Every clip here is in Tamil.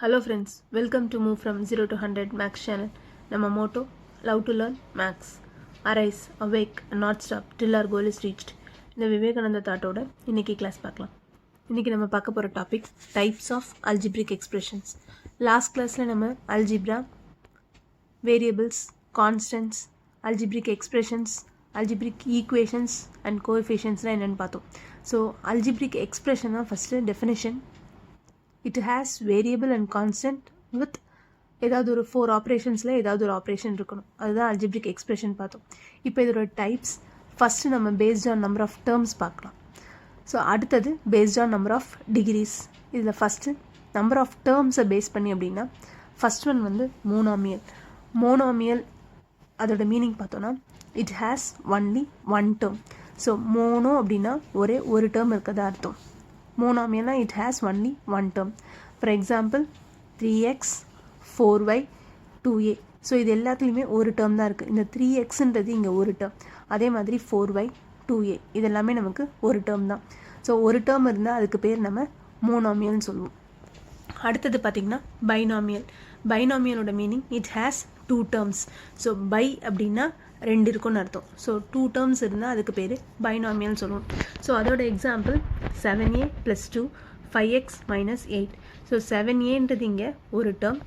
Hello friends, welcome to Move from 0 to 100 Max channel. Nama motto, love to learn Max. Arise, awake, and not stop till our goal is reached. இந்த விவேகானந்த தாட்டோட இன்னைக்கு கிளாஸ் பார்க்கலாம். இன்னைக்கு நம்ம பார்க்க போகிற topic types of algebraic expressions. Last கிளாஸில் நம்ம algebra, variables, constants, algebraic expressions, algebraic equations and கோஎஃபிஷியன்ஸ்லாம் என்னென்னு பார்த்தோம். ஸோ அல்ஜிப்ரிக் எக்ஸ்பிரஷனாக first definition. It has variable and constant with ஏதாவது ஒரு 4 ஆப்ரேஷன்ஸில் ஏதாவது ஒரு ஆப்ரேஷன் இருக்கணும். அதுதான் அல்ஜிப்ரிக் எக்ஸ்பிரஷன் பார்த்தோம். இப்போ இதோட டைப்ஸ் ஃபஸ்ட்டு நம்ம based on number of terms பார்க்கலாம். ஸோ அடுத்தது based on number of degrees. இதில் ஃபஸ்ட்டு நம்பர் ஆஃப் டேர்ம்ஸை பேஸ் பண்ணி அப்படின்னா ஃபஸ்ட் ஒன் வந்து மோனோமியல். மோனோமியல் அதோட மீனிங் பார்த்தோன்னா it has only one term. So mono அப்படின்னா ஒரே ஒரு டேர்ம் இருக்கிறதா அர்த்தம். மோனோமியல்னா it has only one term. For example 3x 4y 2a. So இது எல்லாத்துலேயுமே ஒரு டேர்ம் தான் இருக்குது. இந்த 3xன்றது இங்கே ஒரு டேர்ம், அதே மாதிரி 4y 2a இது எல்லாமே நமக்கு ஒரு டேர்ம் தான். ஸோ ஒரு டேர்ம் இருந்தால் அதுக்கு பேர் நம்ம மோனோமியல்னு சொல்லுவோம். அடுத்தது பார்த்திங்கன்னா பைனாமியல். பைனாமியலோட meaning it has 2 terms. So bi அப்படின்னா ரெண்டு இருக்குன்னு அர்த்தம். ஸோ 2 டேர்ம்ஸ் இருந்தால் அதுக்கு பேர் பைனாமியல்னு சொல்லுவோம். ஸோ அதோட எக்ஸாம்பிள் 7a + 2 5x - 8. ஸோ 7aன்றது இங்கே ஒரு டேர்ம்,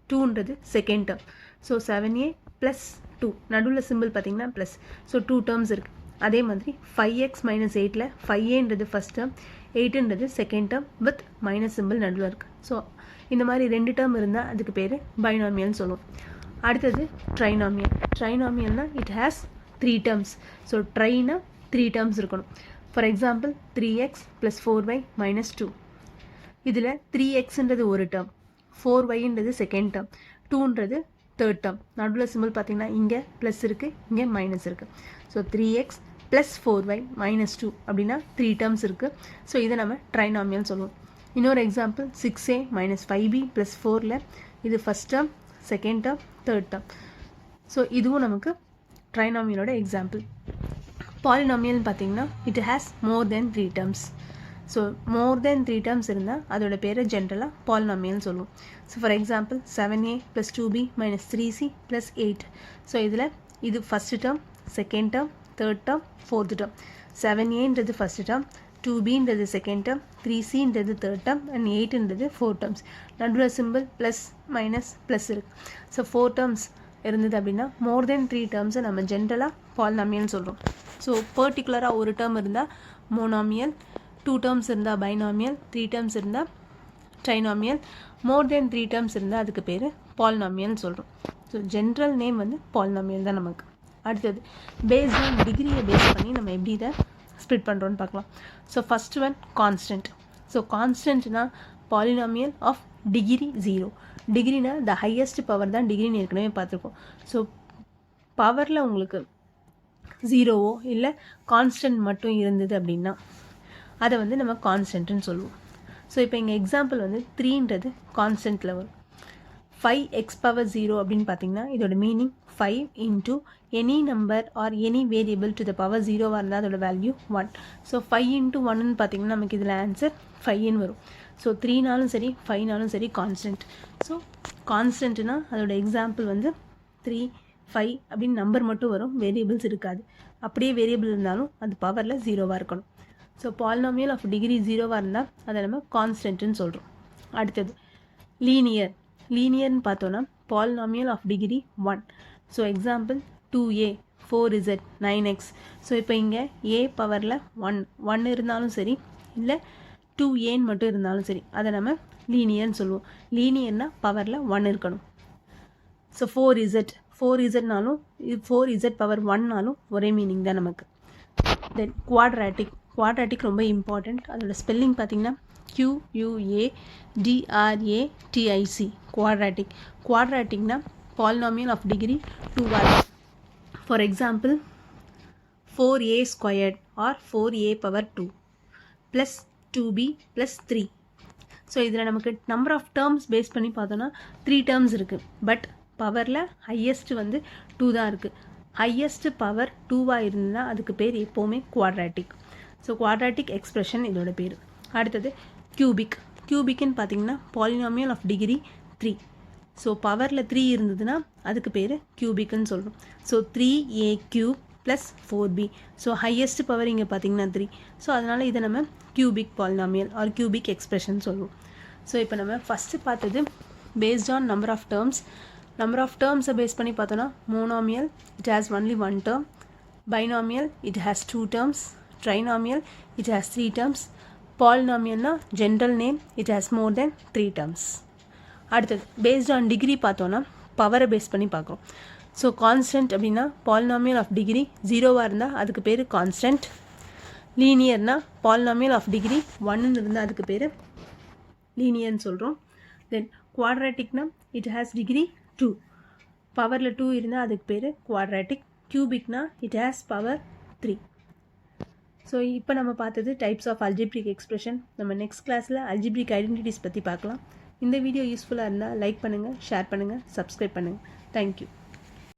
2ன்றது செகண்ட் டேர்ம். ஸோ 7a + 2 நடுவில் சிம்பிள் பார்த்திங்கன்னா ப்ளஸ். ஸோ 2 டேர்ம்ஸ் இருக்குது. அதே மாதிரி 5x - 8ல் 5aன்றது ஃபஸ்ட் டேர்ம், 8ன்றது second term with minus symbol நடுவில் இருக்குது. ஸோ இந்த மாதிரி 2 டேர்ம் இருந்தால் அதுக்கு பேர் பைனாமியல்னு சொல்லுவோம். அடுத்தது ட்ரைனாமியல். ட்ரைனாமியல்னால் இட் ஹேஸ் 3 டேர்ம்ஸ். ஸோ ட்ரைனா 3 டேர்ம்ஸ் இருக்கணும். For example 3x + 4y - 2. இதில் 3xன்றது ஒரு டேர்ம், 4yன்றது செகண்ட் டேர்ம், 2ன்றது தேர்ட் டேர்ம். நடுவில் சிம்பிள் பார்த்திங்கன்னா இங்கே ப்ளஸ் இருக்குது, இங்கே மைனஸ் இருக்குது. ஸோ 3x + 4y - 2 அப்படின்னா 3 டேர்ம்ஸ் இருக்குது. ஸோ இதை நம்ம ட்ரைனாமியல் சொல்லுவோம். இன்னொரு எக்ஸாம்பிள் 6a - 5b + 4ல் இது first term, second term, third term. So இதுவும் நமக்கு ட்ரைனாமியலோட எக்ஸாம்பிள். பாலினாமியல்னு பார்த்தீங்கன்னா it has more then 3 terms. So more then 3 terms இருந்தால் அதோட பேரை ஜென்ரலாக பாலினாமியல்னு சொல்லுவோம். So for example 7a + 2b - 3c + 8. So இதில் இது first term, second term, third term, fourth term. 7aன்றது ஃபஸ்ட்டு டேர்ம், 2bன்றது செகண்ட் டேர்ம், 3cன்றது தேர்ட் டேர்ம் அண்ட் 8ன்றது 4 டேர்ம்ஸ். நடுவில் சிம்பிள் ப்ளஸ் மைனஸ் ப்ளஸ் இருக்குது. ஸோ 4 டேர்ம்ஸ் இருந்தது அப்படின்னா மோர் தென் 3 டேர்ம்ஸை நம்ம ஜென்ரலாக பாலினாமியல்னு சொல்கிறோம். ஸோ பர்டிகுலராக ஒரு டேர்ம் இருந்தால் மோனாமியல், 2 டேர்ம்ஸ் இருந்தால் பைனாமியல், 3 டேர்ம்ஸ் இருந்தால் ட்ரைனாமியல், மோர் தென் 3 டேர்ம்ஸ் இருந்தால் அதுக்கு பேர் பாலினாமியல்னு சொல்கிறோம். ஸோ ஜென்ரல் நேம் வந்து பாலினாமியல் தான் நமக்கு. அடுத்தது பேஸ்ட் ஆன் டிகிரியை பேஸ் பண்ணி நம்ம எப்படி இதை ஸ்ப்ளிட் பண்ணுறோன்னு பார்க்கலாம். So first one constant. So கான்ஸ்டன்ட்னா பாலினாமியல் ஆஃப் டிகிரி 0. டிகிரினா த ஹையஸ்ட் பவர் தான் டிகிரின்னு ஏற்கனவே பார்த்துருக்கோம். ஸோ பவரில் உங்களுக்கு 0வோ இல்லை கான்ஸ்டன்ட் மட்டும் இருந்தது அப்படின்னா அதை வந்து நம்ம கான்ஸ்டன்ட்னு சொல்லுவோம். ஸோ இப்போ இங்கே எக்ஸாம்பிள் வந்து 3ன்றது கான்ஸ்டன்ட்டில் வரும். 5x⁻0 அப்படின்னு பார்த்தீங்கன்னா இதோட meaning 5 into any number or any variable to the power 0வாக இருந்தால் அதோட வேல்யூ 1. ஸோ 5 இன்ட்டு 1ன்னு பார்த்தீங்கன்னா நமக்கு இதில் ஆன்சர் 5ன்னு வரும். ஸோ 3நாலும் சரி 5நாலும் சரி கான்ஸ்டன்ட். ஸோ கான்ஸ்டன்ட்னா அதோட எக்ஸாம்பிள் வந்து 3, 5 அப்படின்னு நம்பர் மட்டும் வரும், வேரியபிள்ஸ் இருக்காது. அப்படியே வேரியபிள் இருந்தாலும் அது பவரில் 0வாக இருக்கணும். ஸோ பாலினாமியல் ஆஃப் டிகிரி 0வாக இருந்தால் அதை நம்ம கான்ஸ்டன்ட்னு சொல்கிறோம். அடுத்தது லீனியர். லீனியர்னு பார்த்தோன்னா polynomial of degree 1. So example 2a 4z 9x. So இப்போ இங்கே a பவரில் 1 இருந்தாலும் சரி இல்லை 2aன்னு மட்டும் இருந்தாலும் சரி அதை நம்ம லீனியர்னு சொல்லுவோம். லீனியர்னால் பவரில் 1 இருக்கணும். ஸோ 4zனாலும் 4z பவர் 1நாலும் ஒரே மீனிங் தான் நமக்கு. Then quadratic. குவாட்ராட்டிக் ரொம்ப இம்பார்ட்டண்ட். அதோட ஸ்பெல்லிங் பார்த்திங்கன்னா QUADRATIC. குவாட்ராட்டிக். குவாட்ராட்டிக்னா polynomial of degree 2. For example 4a² or 4a⁻2 + 2b + 3. So இதில் நமக்கு நம்பர் ஆஃப் டேர்ம்ஸ் பேஸ் பண்ணி பார்த்தோன்னா 3 டேர்ம்ஸ் இருக்குது. பட் பவரில் ஹையஸ்ட் வந்து 2 தான் இருக்குது. ஹையஸ்ட் பவர் 2வாக இருந்தால் அதுக்கு பேர் எப்போவுமே குவாட்ராட்டிக். ஸோ குவாட்ராட்டிக் எக்ஸ்பிரஷன் இதோட பேர். அடுத்தது கியூபிக். கியூபிக்னு பார்த்தீங்கன்னா பாலினாமியல் ஆஃப் டிகிரி 3. ஸோ பவரில் 3 இருந்ததுன்னா அதுக்கு பேர் கியூபிக்னு சொல்கிறோம். So 3a cube plus 4b. So highest power இங்கே பார்த்தீங்கன்னா 3. ஸோ அதனால் இதை நம்ம cubic polynomial or cubic expression சொல்லுவோம். ஸோ இப்போ நம்ம ஃபஸ்ட்டு பார்த்தது based on number of terms. Number of டேர்ம்ஸை பேஸ் பண்ணி பார்த்தோன்னா monomial it has only 1 term, binomial it has 2 terms, trinomial it has 3 terms, polynomial na general name it has more than 3 terms. அடுத்தது based on degree பார்த்தோன்னா பவரை பேஸ் பண்ணி பார்க்குறோம். ஸோ கான்ஸ்டன்ட் அப்படின்னா பாலினாமியல் ஆஃப் டிகிரி 0வாக இருந்தால் அதுக்கு பேர் கான்ஸ்டன்ட். லீனியர்னா பாலினாமியல் ஆஃப் டிகிரி 1ன்னு இருந்தால் அதுக்கு பேர் லீனியர்னு சொல்கிறோம். தென் குவாட்ராட்டிக்னா இட் ஹேஸ் டிகிரி 2. பவரில் 2 இருந்தால் அதுக்கு பேர் குவாட்ராட்டிக். கியூபிக்னா இட் ஹேஸ் பவர் 3. ஸோ இப்போ நம்ம பார்த்தது டைப்ஸ் ஆஃப் அல்ஜிப்ரிக் எக்ஸ்பிரஷன். நம்ம நெக்ஸ்ட் கிளாஸில் அல்ஜிப்ரிக் ஐடென்டிட்டிஸ் பற்றி பார்க்கலாம். இந்த வீடியோ யூஸ்ஃபுல்லாக இருந்தால் லைக் பண்ணுங்கள், ஷேர் பண்ணுங்கள், சப்ஸ்கிரைப் பண்ணுங்கள். தேங்க்யூ.